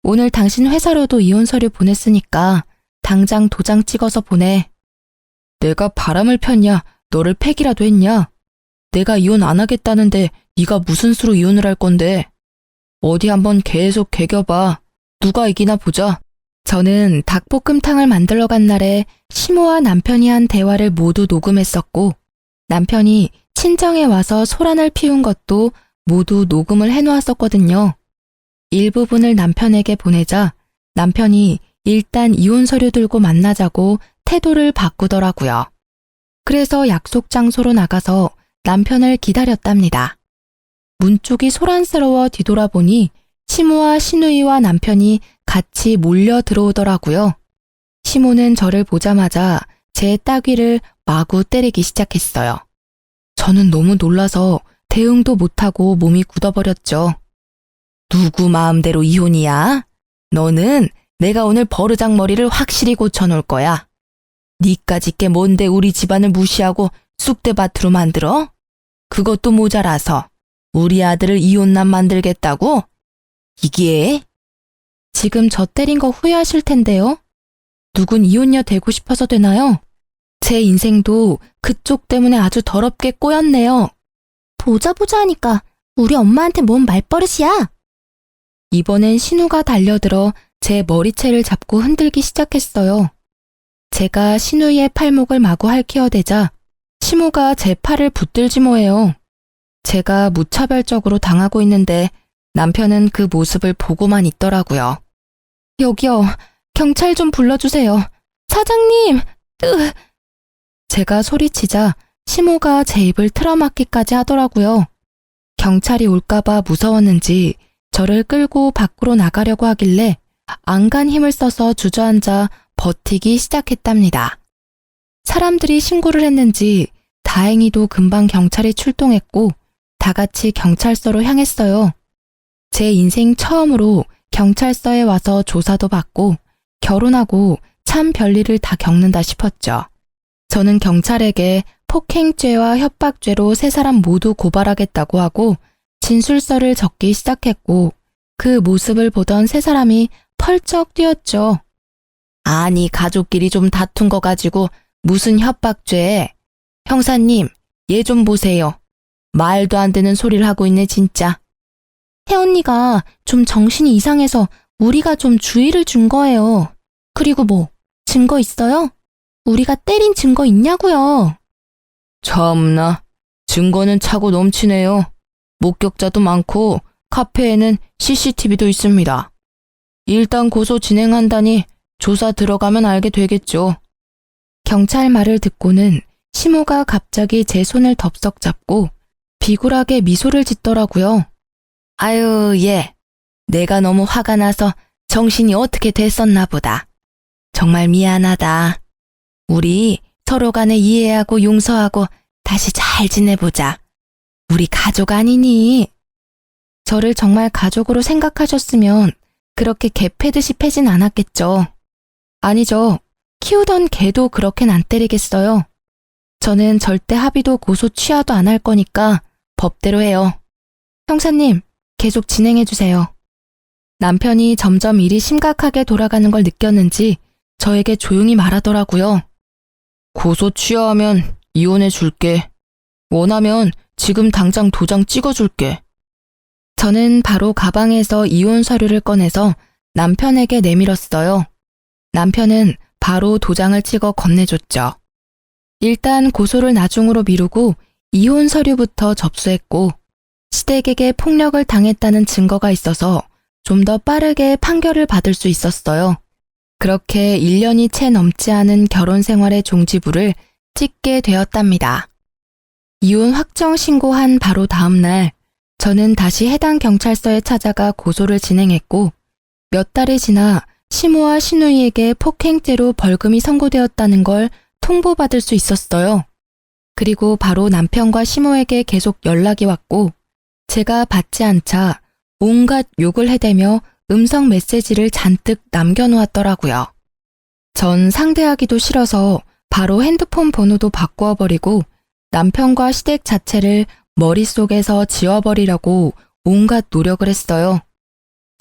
오늘 당신 회사로도 이혼 서류 보냈으니까 당장 도장 찍어서 보내. 내가 바람을 폈냐? 너를 패기라도 했냐? 내가 이혼 안 하겠다는데 네가 무슨 수로 이혼을 할 건데? 어디 한번 계속 개겨봐. 누가 이기나 보자. 저는 닭볶음탕을 만들러 간 날에 시모와 남편이 한 대화를 모두 녹음했었고 남편이 친정에 와서 소란을 피운 것도 모두 녹음을 해놓았었거든요. 일부분을 남편에게 보내자 남편이 일단 이혼 서류 들고 만나자고 태도를 바꾸더라고요. 그래서 약속 장소로 나가서 남편을 기다렸답니다. 문 쪽이 소란스러워 뒤돌아보니 시모와 시누이와 남편이 같이 몰려 들어오더라고요. 시모는 저를 보자마자 제 따귀를 마구 때리기 시작했어요. 저는 너무 놀라서 대응도 못하고 몸이 굳어버렸죠. 누구 마음대로 이혼이야? 너는 내가 오늘 버르장머리를 확실히 고쳐놓을 거야. 니까짓 게 뭔데 우리 집안을 무시하고 쑥대밭으로 만들어? 그것도 모자라서 우리 아들을 이혼남 만들겠다고? 이게? 지금 저 때린 거 후회하실 텐데요. 누군 이혼녀 되고 싶어서 되나요? 제 인생도 그쪽 때문에 아주 더럽게 꼬였네요. 보자 하니까 우리 엄마한테 뭔 말버릇이야? 이번엔 신우가 달려들어 제 머리채를 잡고 흔들기 시작했어요. 제가 신우의 팔목을 마구 핥히어대자 시모가 제 팔을 붙들지 뭐해요. 제가 무차별적으로 당하고 있는데 남편은 그 모습을 보고만 있더라고요. 여기요, 경찰 좀 불러주세요. 사장님! 제가 소리치자 시모가 제 입을 틀어막기까지 하더라고요. 경찰이 올까봐 무서웠는지 저를 끌고 밖으로 나가려고 하길래 안간 힘을 써서 주저앉아 버티기 시작했답니다. 사람들이 신고를 했는지 다행히도 금방 경찰이 출동했고 다 같이 경찰서로 향했어요. 제 인생 처음으로 경찰서에 와서 조사도 받고 결혼하고 참 별일을 다 겪는다 싶었죠. 저는 경찰에게 폭행죄와 협박죄로 세 사람 모두 고발하겠다고 하고 진술서를 적기 시작했고 그 모습을 보던 세 사람이 펄쩍 뛰었죠. 아니, 가족끼리 좀 다툰 거 가지고 무슨 협박죄? 형사님, 얘 좀 보세요. 말도 안 되는 소리를 하고 있네 진짜. 혜언니가 좀 정신이 이상해서 우리가 좀 주의를 준 거예요. 그리고 뭐 증거 있어요? 우리가 때린 증거 있냐고요. 참나, 증거는 차고 넘치네요. 목격자도 많고 카페에는 CCTV도 있습니다. 일단 고소 진행한다니 조사 들어가면 알게 되겠죠. 경찰 말을 듣고는 시모가 갑자기 제 손을 덥석 잡고 비굴하게 미소를 짓더라고요. 아유, 예. 내가 너무 화가 나서 정신이 어떻게 됐었나 보다. 정말 미안하다. 우리 서로 간에 이해하고 용서하고 다시 잘 지내보자. 우리 가족 아니니? 저를 정말 가족으로 생각하셨으면 그렇게 개 패듯이 패진 않았겠죠. 아니죠. 키우던 개도 그렇게는 안 때리겠어요. 저는 절대 합의도 고소 취하도 안 할 거니까 법대로 해요. 형사님, 계속 진행해주세요. 남편이 점점 일이 심각하게 돌아가는 걸 느꼈는지 저에게 조용히 말하더라고요. 고소 취하하면 이혼해 줄게. 원하면 지금 당장 도장 찍어줄게. 저는 바로 가방에서 이혼 서류를 꺼내서 남편에게 내밀었어요. 남편은 바로 도장을 찍어 건네줬죠. 일단 고소를 나중으로 미루고 이혼 서류부터 접수했고 시댁에게 폭력을 당했다는 증거가 있어서 좀 더 빠르게 판결을 받을 수 있었어요. 그렇게 1년이 채 넘지 않은 결혼 생활의 종지부를 찍게 되었답니다. 이혼 확정 신고한 바로 다음 날 저는 다시 해당 경찰서에 찾아가 고소를 진행했고 몇 달이 지나 시모와 시누이에게 폭행죄로 벌금이 선고되었다는 걸 통보받을 수 있었어요. 그리고 바로 남편과 시모에게 계속 연락이 왔고 제가 받지 않자 온갖 욕을 해대며 음성 메시지를 잔뜩 남겨놓았더라고요. 전 상대하기도 싫어서 바로 핸드폰 번호도 바꾸어버리고 남편과 시댁 자체를 머릿속에서 지워버리려고 온갖 노력을 했어요.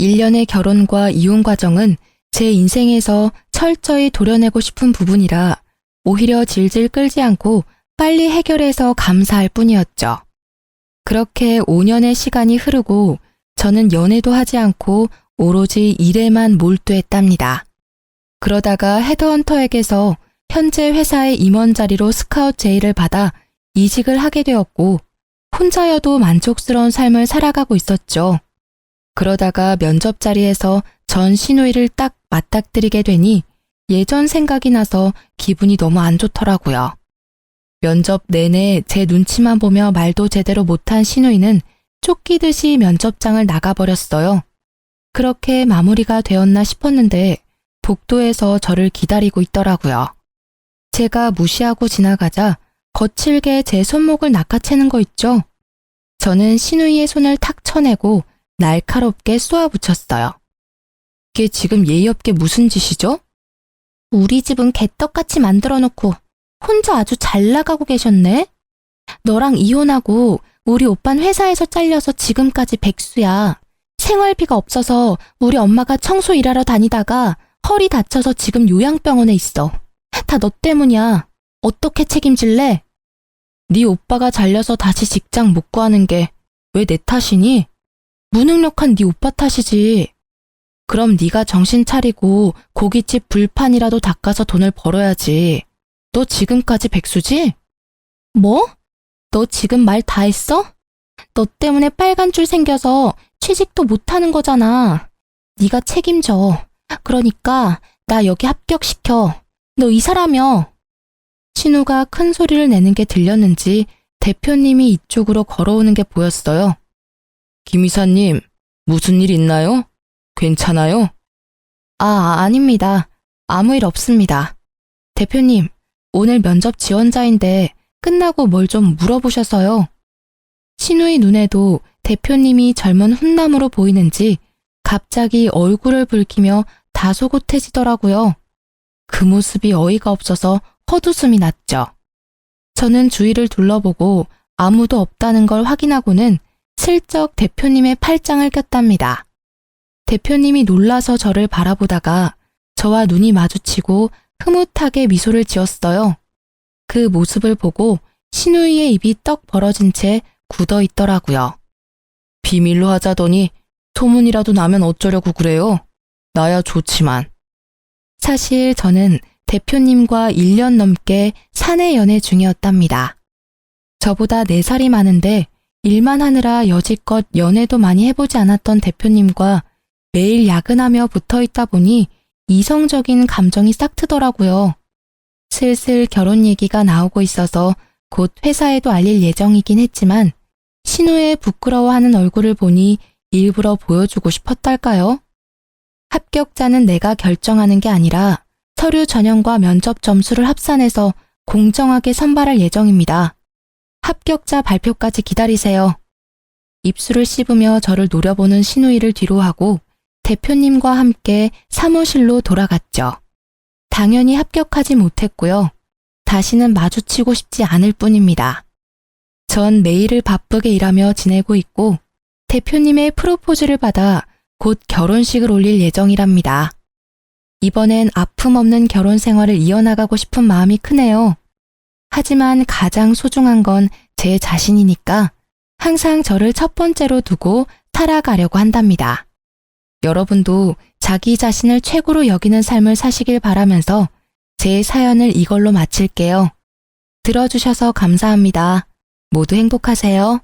1년의 결혼과 이혼 과정은 제 인생에서 철저히 도려내고 싶은 부분이라 오히려 질질 끌지 않고 빨리 해결해서 감사할 뿐이었죠. 그렇게 5년의 시간이 흐르고 저는 연애도 하지 않고 오로지 일에만 몰두했답니다. 그러다가 헤드헌터에게서 현재 회사의 임원 자리로 스카웃 제의를 받아 이직을 하게 되었고 혼자여도 만족스러운 삶을 살아가고 있었죠. 그러다가 면접 자리에서 전 시누이를 딱 맞닥뜨리게 되니 예전 생각이 나서 기분이 너무 안 좋더라고요. 면접 내내 제 눈치만 보며 말도 제대로 못한 시누이는 쫓기듯이 면접장을 나가버렸어요. 그렇게 마무리가 되었나 싶었는데 복도에서 저를 기다리고 있더라고요. 제가 무시하고 지나가자 거칠게 제 손목을 낚아채는 거 있죠? 저는 시누이의 손을 탁 쳐내고 날카롭게 쏘아붙였어요. 이게 지금 예의 없게 무슨 짓이죠? 우리 집은 개떡같이 만들어놓고 혼자 아주 잘 나가고 계셨네? 너랑 이혼하고 우리 오빤 회사에서 잘려서 지금까지 백수야. 생활비가 없어서 우리 엄마가 청소 일하러 다니다가 허리 다쳐서 지금 요양병원에 있어. 다 너 때문이야. 어떻게 책임질래? 네 오빠가 잘려서 다시 직장 못 구하는 게 왜 내 탓이니? 무능력한 네 오빠 탓이지. 그럼 네가 정신 차리고 고깃집 불판이라도 닦아서 돈을 벌어야지. 너 지금까지 백수지? 뭐? 너 지금 말 다 했어? 너 때문에 빨간 줄 생겨서 취직도 못하는 거잖아. 네가 책임져. 그러니까 나 여기 합격시켜. 너 이사라며. 신우가 큰 소리를 내는 게 들렸는지 대표님이 이쪽으로 걸어오는 게 보였어요. 김 이사님, 무슨 일 있나요? 괜찮아요? 아닙니다. 아무 일 없습니다. 대표님, 오늘 면접 지원자인데 끝나고 뭘 좀 물어보셔서요. 신우의 눈에도 대표님이 젊은 훈남으로 보이는지 갑자기 얼굴을 붉히며 다소곳해지더라고요. 그 모습이 어이가 없어서 헛웃음이 났죠. 저는 주위를 둘러보고 아무도 없다는 걸 확인하고는 슬쩍 대표님의 팔짱을 꼈답니다. 대표님이 놀라서 저를 바라보다가 저와 눈이 마주치고 흐뭇하게 미소를 지었어요. 그 모습을 보고 신우이의 입이 떡 벌어진 채 굳어 있더라고요. 비밀로 하자더니 소문이라도 나면 어쩌려고 그래요? 나야 좋지만. 사실 저는 대표님과 1년 넘게 사내 연애 중이었답니다. 저보다 4살이 많은데 일만 하느라 여지껏 연애도 많이 해보지 않았던 대표님과 매일 야근하며 붙어 있다 보니 이성적인 감정이 싹 트더라고요. 슬슬 결혼 얘기가 나오고 있어서 곧 회사에도 알릴 예정이긴 했지만 신우의 부끄러워하는 얼굴을 보니 일부러 보여주고 싶었달까요? 합격자는 내가 결정하는 게 아니라 서류 전형과 면접 점수를 합산해서 공정하게 선발할 예정입니다. 합격자 발표까지 기다리세요. 입술을 씹으며 저를 노려보는 신우이를 뒤로하고 대표님과 함께 사무실로 돌아갔죠. 당연히 합격하지 못했고요. 다시는 마주치고 싶지 않을 뿐입니다. 전 매일을 바쁘게 일하며 지내고 있고 대표님의 프로포즈를 받아 곧 결혼식을 올릴 예정이랍니다. 이번엔 아픔 없는 결혼 생활을 이어나가고 싶은 마음이 크네요. 하지만 가장 소중한 건 제 자신이니까 항상 저를 첫 번째로 두고 살아가려고 한답니다. 여러분도 자기 자신을 최고로 여기는 삶을 사시길 바라면서 제 사연을 이걸로 마칠게요. 들어주셔서 감사합니다. 모두 행복하세요.